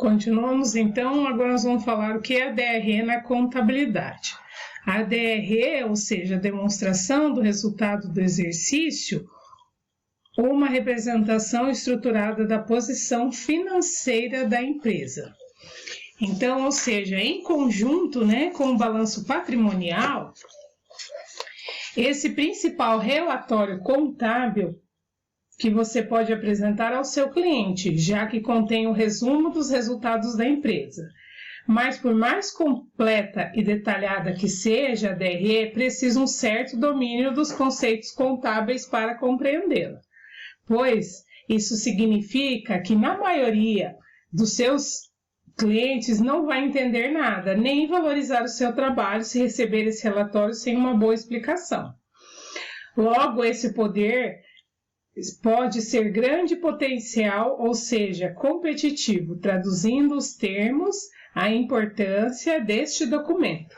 Continuamos então, agora nós vamos falar o que é a DRE na contabilidade. A DRE, ou seja, a demonstração do resultado do exercício, ou uma representação estruturada da posição financeira da empresa. Então, ou seja, em conjunto, com o balanço patrimonial, esse principal relatório contábil que você pode apresentar ao seu cliente, já que contém o resumo dos resultados da empresa. Mas por mais completa e detalhada que seja a DRE, precisa um certo domínio dos conceitos contábeis para compreendê-la, pois isso significa que na maioria dos seus clientes não vai entender nada, nem valorizar o seu trabalho se receber esse relatório sem uma boa explicação. Logo, esse poder pode ser grande potencial, ou seja, competitivo, traduzindo os termos, a importância deste documento,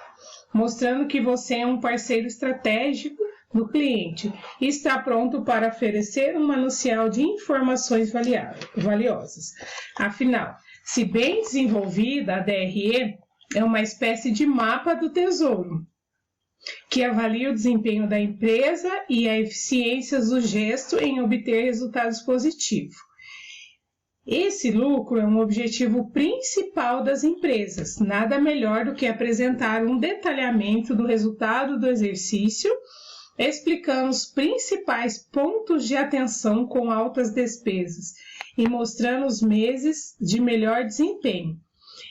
mostrando que você é um parceiro estratégico do cliente e está pronto para oferecer um manancial de informações valiosas. Afinal, se bem desenvolvida, a DRE é uma espécie de mapa do tesouro, que avalia o desempenho da empresa e a eficiência do gesto em obter resultados positivos. Esse lucro é um objetivo principal das empresas. Nada melhor do que apresentar um detalhamento do resultado do exercício, explicando os principais pontos de atenção com altas despesas e mostrando os meses de melhor desempenho.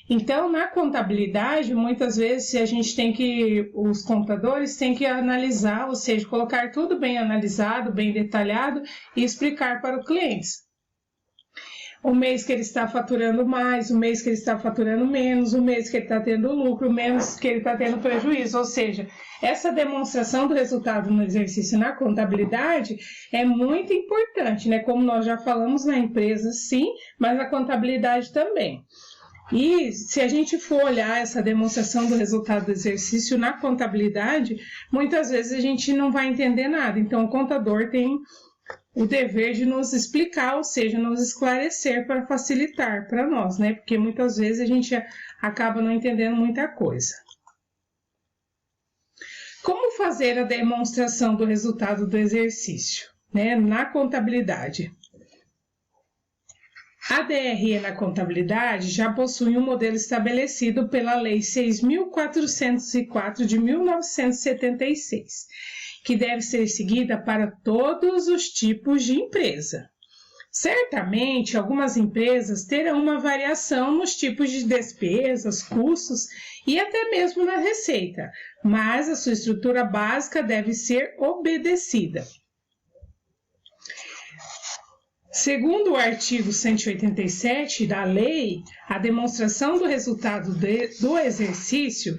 Então, na contabilidade, muitas vezes os contadores têm que analisar, ou seja, colocar tudo bem analisado, bem detalhado e explicar para o cliente. O mês que ele está faturando mais, o mês que ele está faturando menos, o mês que ele está tendo lucro, o mês que ele está tendo prejuízo. Ou seja, essa demonstração do resultado no exercício na contabilidade é muito importante, como nós já falamos na empresa, sim, mas na contabilidade também. E se a gente for olhar essa demonstração do resultado do exercício na contabilidade, muitas vezes a gente não vai entender nada. Então, o contador tem o dever de nos explicar, ou seja, nos esclarecer para facilitar para nós, Porque muitas vezes a gente acaba não entendendo muita coisa. Como fazer a demonstração do resultado do exercício, na contabilidade? A DRE na contabilidade já possui um modelo estabelecido pela Lei 6.404 de 1976, que deve ser seguida para todos os tipos de empresa. Certamente, algumas empresas terão uma variação nos tipos de despesas, custos e até mesmo na receita, mas a sua estrutura básica deve ser obedecida. Segundo o artigo 187 da lei, a demonstração do resultado do exercício,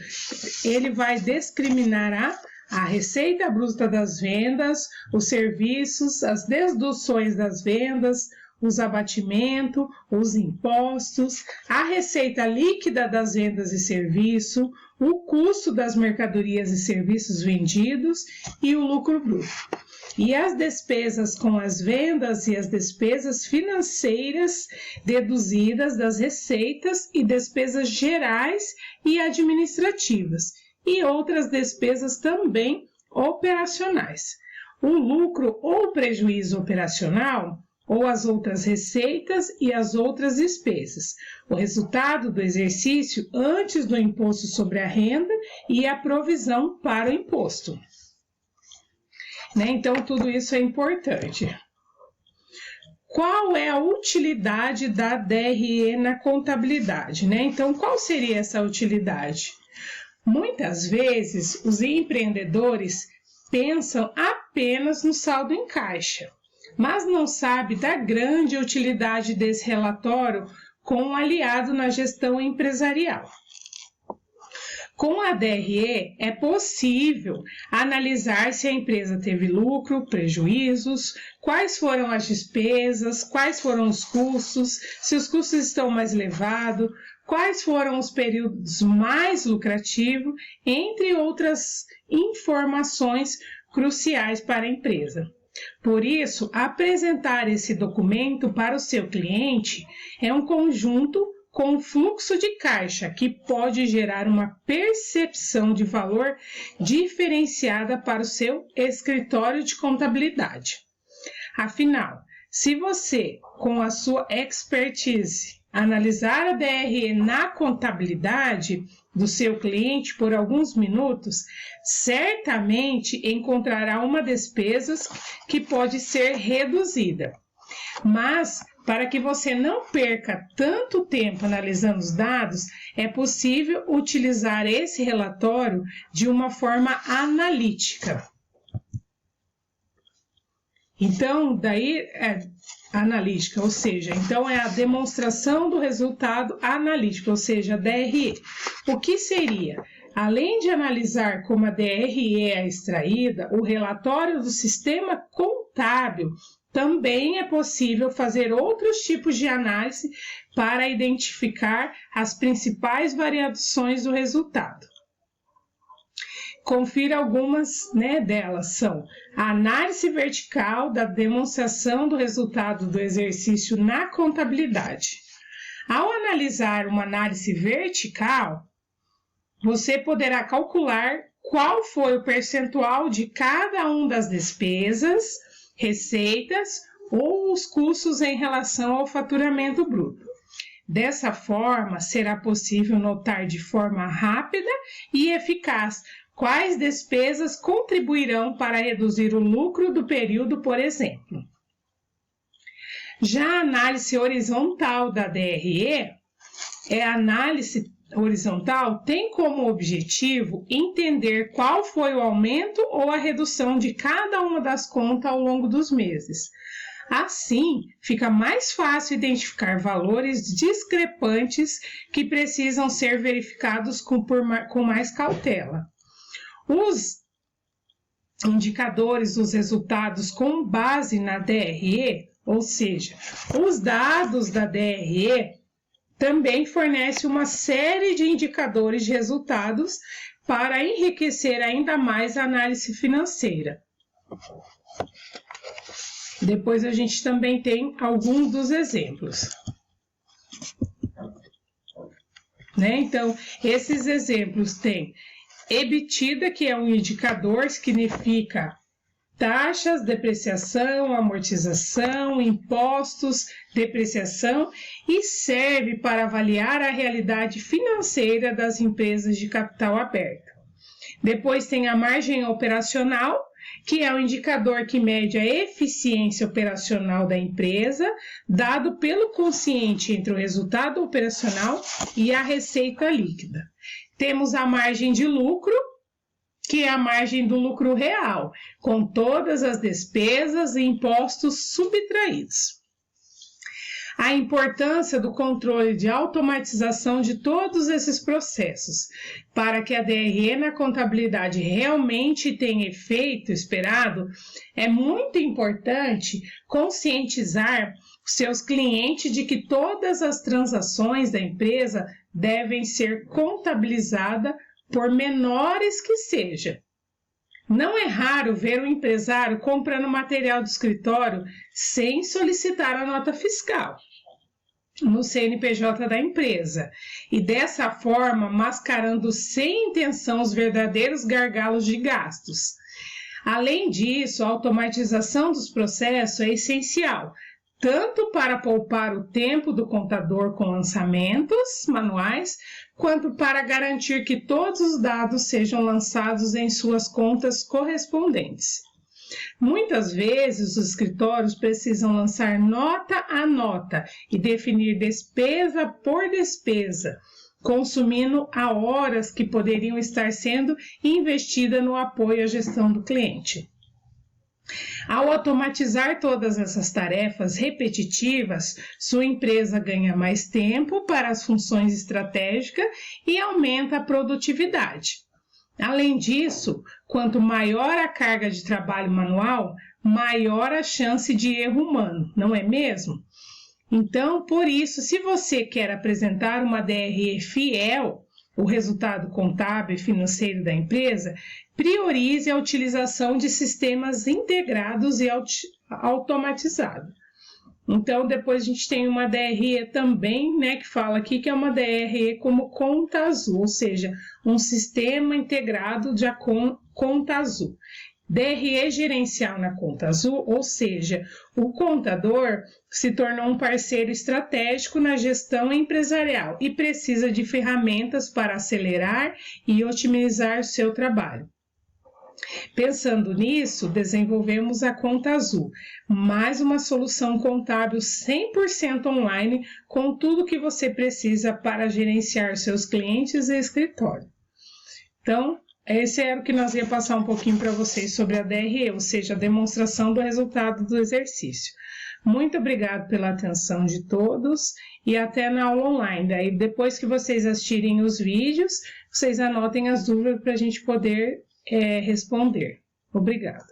ele vai discriminar a receita bruta das vendas, os serviços, as deduções das vendas, os abatimentos, os impostos, a receita líquida das vendas e serviço, o custo das mercadorias e serviços vendidos e o lucro bruto. E as despesas com as vendas e as despesas financeiras deduzidas das receitas e despesas gerais e administrativas, e outras despesas também operacionais. O lucro ou prejuízo operacional, ou as outras receitas e as outras despesas. O resultado do exercício antes do imposto sobre a renda e a provisão para o imposto. Então, tudo isso é importante. Qual é a utilidade da DRE na contabilidade? Então, qual seria essa utilidade? Muitas vezes, os empreendedores pensam apenas no saldo em caixa, mas não sabem da grande utilidade desse relatório com um aliado na gestão empresarial. Com a DRE, é possível analisar se a empresa teve lucro, prejuízos, quais foram as despesas, quais foram os custos, se os custos estão mais elevados, quais foram os períodos mais lucrativos, entre outras informações cruciais para a empresa. Por isso, apresentar esse documento para o seu cliente é um conjunto com fluxo de caixa, que pode gerar uma percepção de valor diferenciada para o seu escritório de contabilidade. Afinal, se você, com a sua expertise, analisar a DRE na contabilidade do seu cliente por alguns minutos, certamente encontrará uma despesa que pode ser reduzida. Mas, para que você não perca tanto tempo analisando os dados, é possível utilizar esse relatório de uma forma analítica. Então, daí é analítica, ou seja, então é a demonstração do resultado analítico, ou seja, DRE. O que seria? Além de analisar como a DRE é extraída, o relatório do sistema contábil também é possível fazer outros tipos de análise para identificar as principais variações do resultado. Confira algumas delas, são a análise vertical da demonstração do resultado do exercício na contabilidade. Ao analisar uma análise vertical, você poderá calcular qual foi o percentual de cada uma das despesas, receitas ou os custos em relação ao faturamento bruto. Dessa forma, será possível notar de forma rápida e eficaz quais despesas contribuirão para reduzir o lucro do período, por exemplo. Já a análise horizontal da DRE, a análise horizontal tem como objetivo entender qual foi o aumento ou a redução de cada uma das contas ao longo dos meses. Assim, fica mais fácil identificar valores discrepantes que precisam ser verificados com mais cautela. Os indicadores dos resultados com base na DRE, ou seja, os dados da DRE, também fornecem uma série de indicadores de resultados para enriquecer ainda mais a análise financeira. Depois a gente também tem alguns dos exemplos. Então, esses exemplos têm EBITDA, que é um indicador, significa taxas, depreciação, amortização, impostos, depreciação e serve para avaliar a realidade financeira das empresas de capital aberto. Depois tem a margem operacional, que é o indicador que mede a eficiência operacional da empresa, dado pelo quociente entre o resultado operacional e a receita líquida. Temos a margem de lucro, que é a margem do lucro real, com todas as despesas e impostos subtraídos. A importância do controle de automatização de todos esses processos, para que a DRE na contabilidade realmente tenha efeito esperado, é muito importante conscientizar seus clientes de que todas as transações da empresa devem ser contabilizadas por menores que seja. Não é raro ver um empresário comprando material do escritório sem solicitar a nota fiscal no CNPJ da empresa e dessa forma mascarando sem intenção os verdadeiros gargalos de gastos. Além disso, a automatização dos processos é essencial, tanto para poupar o tempo do contador com lançamentos manuais, quanto para garantir que todos os dados sejam lançados em suas contas correspondentes. Muitas vezes, os escritórios precisam lançar nota a nota e definir despesa por despesa, consumindo a horas que poderiam estar sendo investidas no apoio à gestão do cliente. Ao automatizar todas essas tarefas repetitivas, sua empresa ganha mais tempo para as funções estratégicas e aumenta a produtividade. Além disso, quanto maior a carga de trabalho manual, maior a chance de erro humano, não é mesmo? Então, por isso, se você quer apresentar uma DRE fiel, o resultado contábil e financeiro da empresa, priorize a utilização de sistemas integrados e automatizados. Então, depois a gente tem uma DRE também, né, que fala aqui que é uma DRE como conta azul, ou seja, um sistema integrado de conta azul. DRE gerencial na conta azul, ou seja, o contador se tornou um parceiro estratégico na gestão empresarial e precisa de ferramentas para acelerar e otimizar o seu trabalho. Pensando nisso, desenvolvemos a Conta Azul, mais uma solução contábil 100% online, com tudo que você precisa para gerenciar seus clientes e escritório. Então, esse era o que nós ia passar um pouquinho para vocês sobre a DRE, ou seja, a demonstração do resultado do exercício. Muito obrigado pela atenção de todos e até na aula online. Daí, depois que vocês assistirem os vídeos, vocês anotem as dúvidas para a gente poder responder. Obrigada.